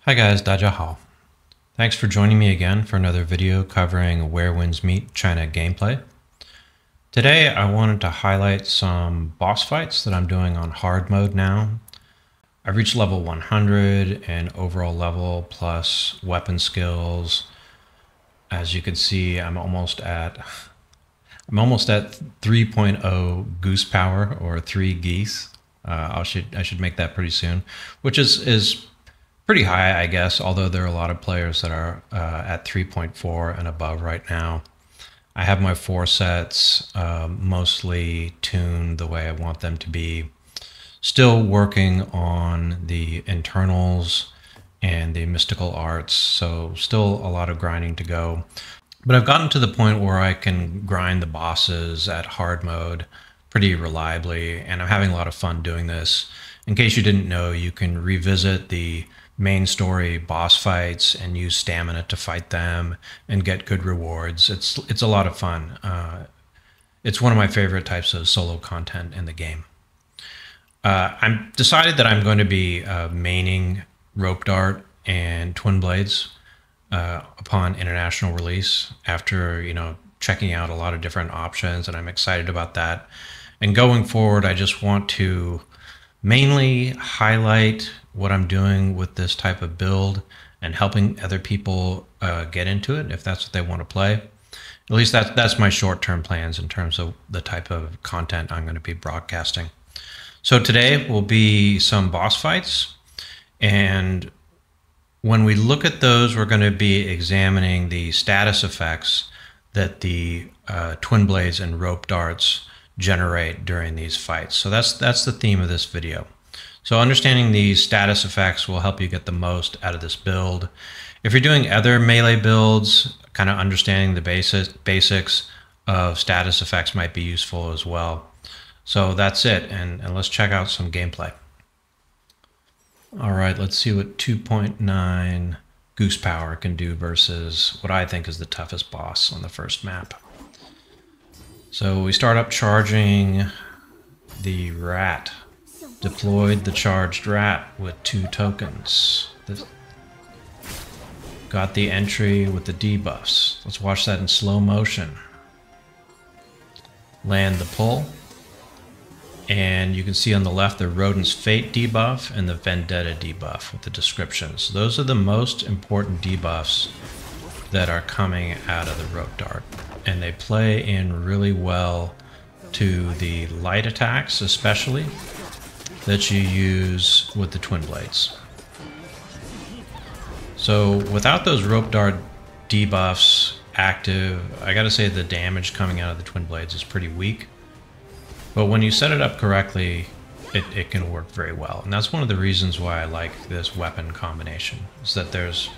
Hi guys, Dajahao. Thanks for joining me again for another video covering Where Winds Meet China gameplay. Today I wanted to highlight some boss fights that I'm doing on hard mode now. I've reached level 100 and overall level plus weapon skills. As you can see, I'm almost at 3.0 goose power, or 3 geese. I should make that pretty soon, which is pretty high, I guess, although there are a lot of players that are at 3.4 and above right now. I have my 4 sets mostly tuned the way I want them to be. Still working on the internals and the mystical arts, so still a lot of grinding to go. But I've gotten to the point where I can grind the bosses at hard mode pretty reliably, and I'm having a lot of fun doing this. In case you didn't know, you can revisit the main story boss fights and use stamina to fight them and get good rewards. It's a lot of fun. It's one of my favorite types of solo content in the game. I'm decided that I'm going to be maining rope dart and twin blades upon international release after checking out a lot of different options, and I'm excited about that. And going forward, I just want to mainly highlight what I'm doing with this type of build and helping other people get into it if that's what they want to play. At least that's my short-term plans in terms of the type of content I'm going to be broadcasting. So today will be some boss fights, and when we look at those, we're going to be examining the status effects that the twin blades and rope darts generate during these fights. So that's the theme of this video. So understanding these status effects will help you get the most out of this build. If you're doing other melee builds, kind of understanding the basics of status effects might be useful as well. So that's it, and let's check out some gameplay. All right, let's see what 2.9 goose power can do versus what I think is the toughest boss on the first map. So we start up charging the rat. Deployed the charged rat with 2 tokens. Got the entry with the debuffs. Let's watch that in slow motion. Land the pull. And you can see on the left the Rodent's Fate debuff and the Vendetta debuff with the descriptions. Those are the most important debuffs that are coming out of the rope dart. And they play in really well to the light attacks, especially, that you use with the twin blades. So without those rope dart debuffs active, I gotta say the damage coming out of the twin blades is pretty weak. But when you set it up correctly, it can work very well. And that's one of the reasons why I like this weapon combination, is that there's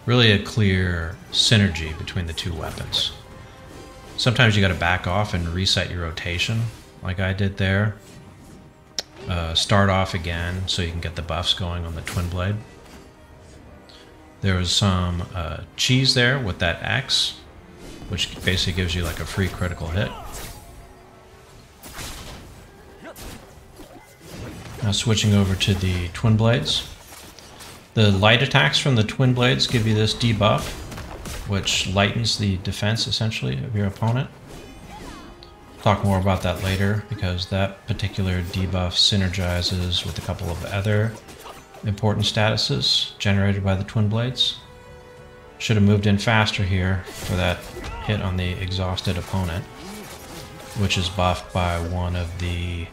really a clear synergy between the 2 weapons. Sometimes you gotta back off and reset your rotation, like I did there. Start off again so you can get the buffs going on the twin blade. There was some cheese there with that X, which basically gives you like a free critical hit. Now switching over to the twin blades. The light attacks from the twin blades give you this debuff, which lightens the defense essentially of your opponent. Talk more about that later, because that particular debuff synergizes with a couple of other important statuses generated by the twin blades. Should have moved in faster here for that hit on the exhausted opponent, which is buffed by one of the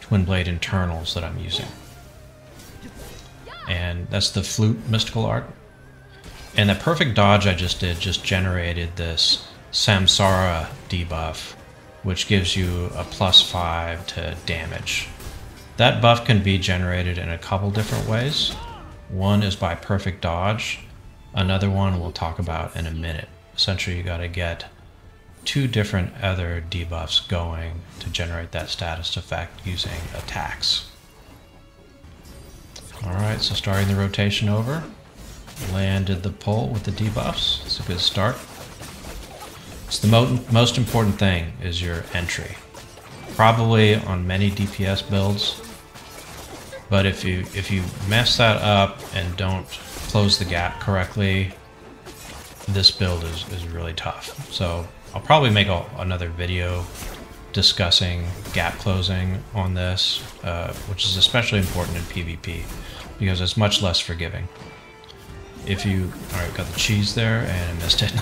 twin blade internals that I'm using. And that's the flute mystical art. And the perfect dodge I just did just generated this Samsara debuff, which gives you a +5 to damage. That buff can be generated in a couple different ways. One is by perfect dodge. Another one we'll talk about in a minute. Essentially, you gotta get 2 different other debuffs going to generate that status effect using attacks. Alright, so starting the rotation over. Landed the pull with the debuffs. It's a good start. It's the most important thing is your entry. Probably on many DPS builds, But if you mess that up and don't close the gap correctly, this build is really tough. So I'll probably make another video discussing gap closing on this, which is especially important in PvP because it's much less forgiving. If you, all right, got the cheese there and missed it,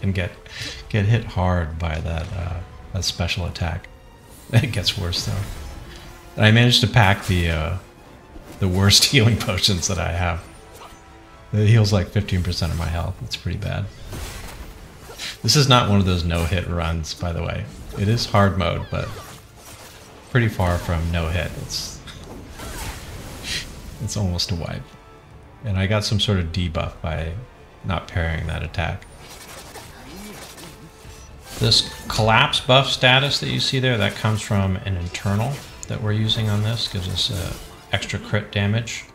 and get hit hard by that special attack. It gets worse though. And I managed to pack the worst healing potions that I have. It heals like 15% of my health. It's pretty bad. This is not one of those no-hit runs, by the way. It is hard mode, but pretty far from no-hit. It's almost a wipe. And I got some sort of debuff by not parrying that attack. This collapse buff status that you see there, that comes from an internal that we're using on this. Gives us extra crit damage.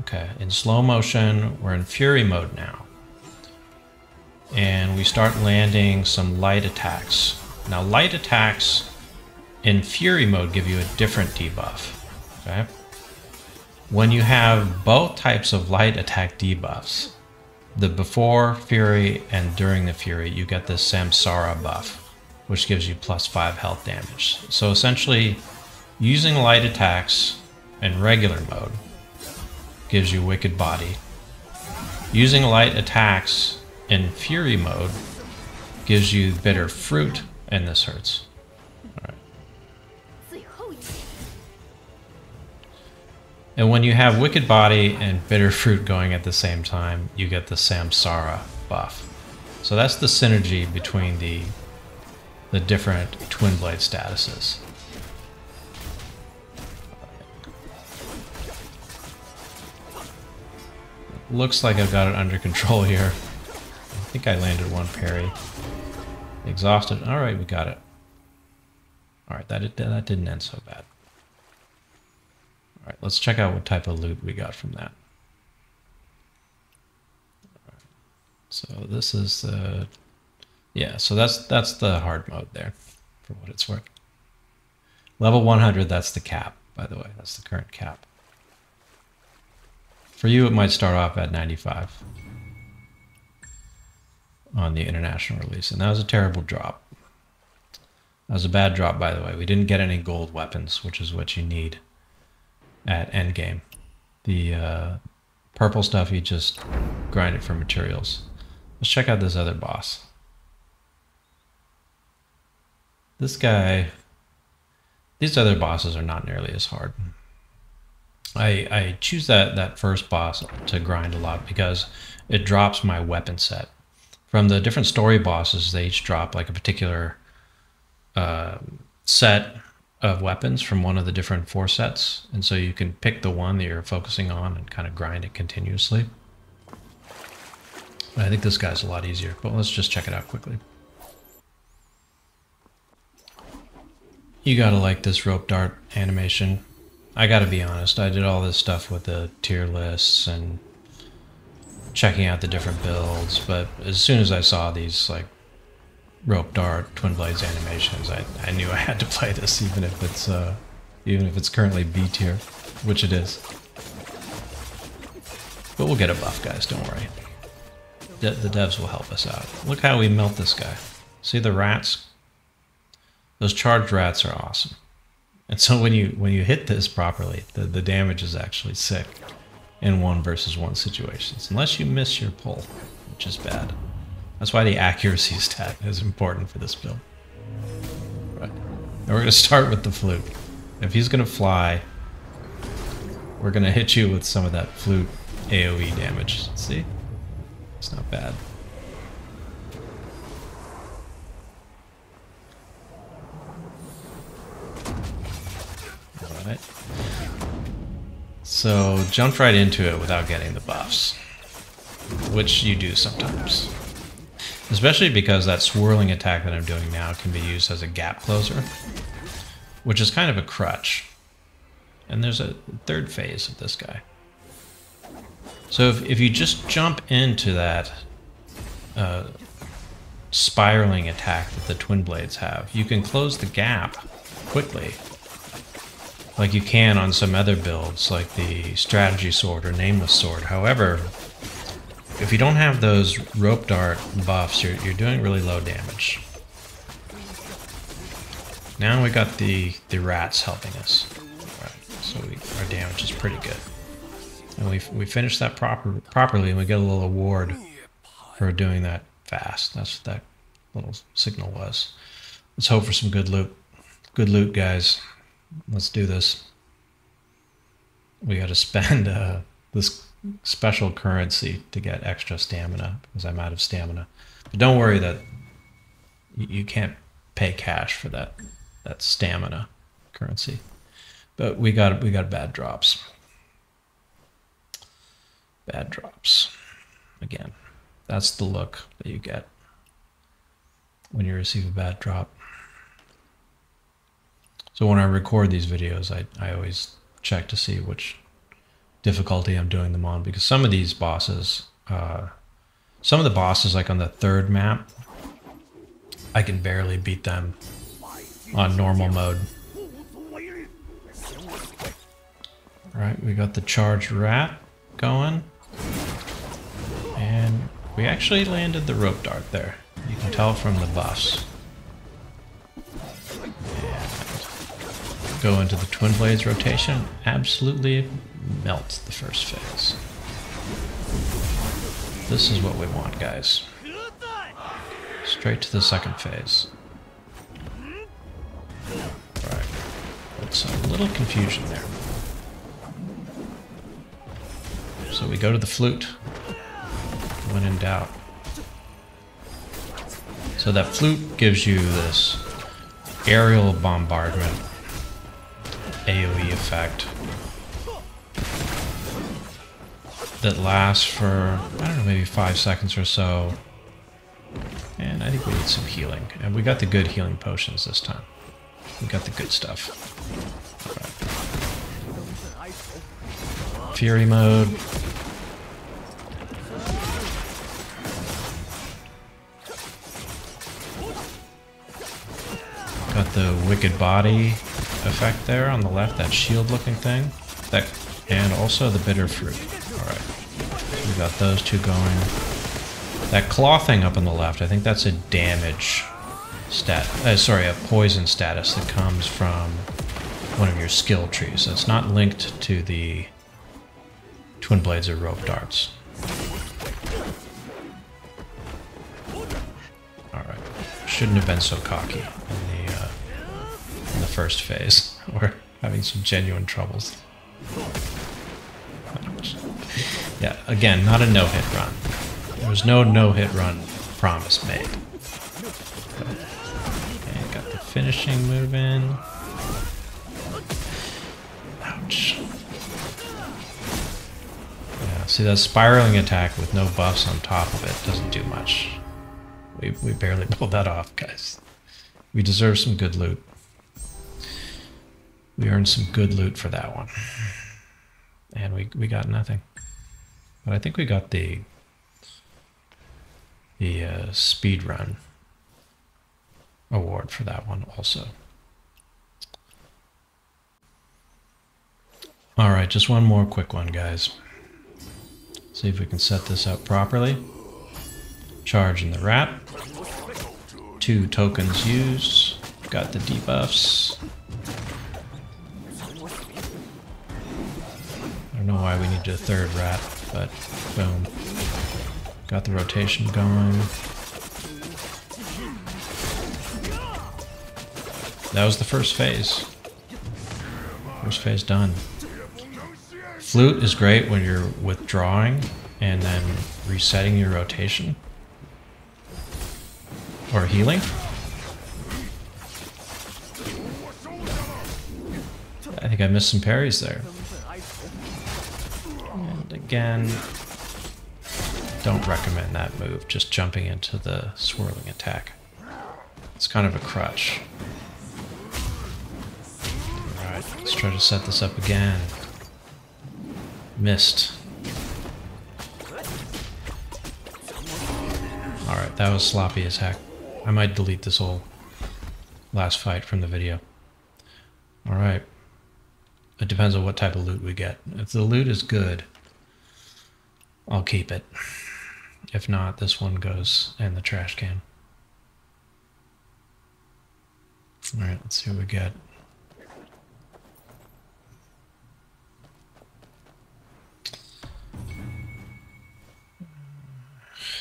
Okay, in slow motion, we're in fury mode now. And we start landing some light attacks. Now light attacks in fury mode give you a different debuff. Okay? When you have both types of light attack debuffs, the before fury and during the fury, you get this samsara buff, which gives you +5 health damage. So essentially, using light attacks in regular mode gives you wicked body. Using light attacks in fury mode gives you bitter fruit, and this hurts. All right. And when you have wicked body and bitter fruit going at the same time, you get the samsara buff. So that's the synergy between the different twin blade statuses. Looks like I've got it under control here. I think I landed one parry. Exhausted. All right, we got it. All right, that didn't end so bad. All right, let's check out what type of loot we got from that. Right. So this is the, yeah, so that's the hard mode there, for what it's worth. Level 100, that's the cap, by the way. That's the current cap. For you, it might start off at 95 on the international release, and that was a terrible drop. That was a bad drop, by the way. We didn't get any gold weapons, which is what you need at endgame. The purple stuff, you just grind it for materials. Let's check out this other boss. This guy, these other bosses are not nearly as hard. I choose that first boss to grind a lot because it drops my weapon set. From the different story bosses, they each drop like a particular set of weapons from one of the different 4 sets. And so you can pick the one that you're focusing on and kind of grind it continuously. I think this guy's a lot easier, but let's just check it out quickly. You gotta like this rope dart animation. I gotta be honest, I did all this stuff with the tier lists and checking out the different builds, but as soon as I saw these like rope dart twin blades animations, I knew I had to play this, even if it's currently B tier, which it is. But we'll get a buff, guys, don't worry. The devs will help us out. Look how we melt this guy. See the rats? Those charged rats are awesome. And so when you hit this properly, the damage is actually sick in 1 versus 1 situations, unless you miss your pull, which is bad. That's why the accuracy stat is important for this build. Right. And we're going to start with the flute. If he's going to fly, we're going to hit you with some of that flute AoE damage. See? It's not bad. Alright. So, jumped right into it without getting the buffs, which you do sometimes. Especially because that swirling attack that I'm doing now can be used as a gap closer, which is kind of a crutch. And there's a 3rd phase of this guy. So if you just jump into that spiraling attack that the twin blades have, you can close the gap quickly like you can on some other builds, like the strategy sword or nameless sword. However, if you don't have those rope dart buffs, you're doing really low damage. Now we got the rats helping us, right, so our damage is pretty good. And we finished that properly, and we get a little award for doing that fast. That's what that little signal was. Let's hope for some good loot. Good loot, guys. Let's do this. We got to spend this special currency to get extra stamina because I'm out of stamina. But don't worry that you can't pay cash for that stamina currency. But we got bad drops. Bad drops. Again, that's the look that you get when you receive a bad drop. So when I record these videos, I always check to see which difficulty I'm doing them on, because some of these bosses, some of the bosses like on the third map, I can barely beat them on normal mode. All right, we got the charged rat going. And we actually landed the rope dart there. You can tell from the buffs. And go into the twin blades rotation. Absolutely melts the first phase. This is what we want, guys. Straight to the second phase. Right. It's a little confusion there. So we go to the flute when in doubt. So that flute gives you this aerial bombardment AoE effect that lasts for, I don't know, maybe 5 seconds or so. And I think we need some healing. And we got the good healing potions this time. We got the good stuff. Right. Fury mode. Got the wicked body effect there on the left, that shield looking thing. That, and also the bitter fruit. Alright. So we got those two going. That claw thing up on the left, I think that's a damage stat. Sorry, a poison status that comes from one of your skill trees. So it's not linked to the twin blades or rope darts. Alright. Shouldn't have been so cocky in the first phase. We're having some genuine troubles. Yeah, again, not a no-hit run. There was no no-hit run promise made. Okay, got the finishing move in. Ouch. Yeah, see, that spiraling attack with no buffs on top of it doesn't do much. We barely pulled that off, guys. We deserve some good loot. We earned some good loot for that one. And we got nothing. But I think we got the speed run award for that one also. All right, just one more quick one, guys. See if we can set this up properly. Charging the rat. 2 tokens used. Got the debuffs. I don't know why we need a third rat, but boom. Got the rotation going. That was the first phase. First phase done. Flute is great when you're withdrawing and then resetting your rotation. Or healing. I think I missed some parries there. And again, don't recommend that move, just jumping into the swirling attack. It's kind of a crutch. Alright, let's try to set this up again. Missed. Alright, that was sloppy as heck. I might delete this whole last fight from the video. Alright. It depends on what type of loot we get. If the loot is good, I'll keep it. If not, this one goes in the trash can. All right, let's see what we get.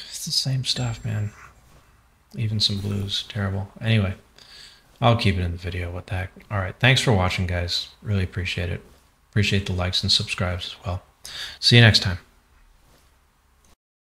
It's the same stuff, man. Even some blues. Terrible. Anyway, I'll keep it in the video. What the heck. All right, thanks for watching, guys. Really appreciate it. Appreciate the likes and subscribes as well. See you next time.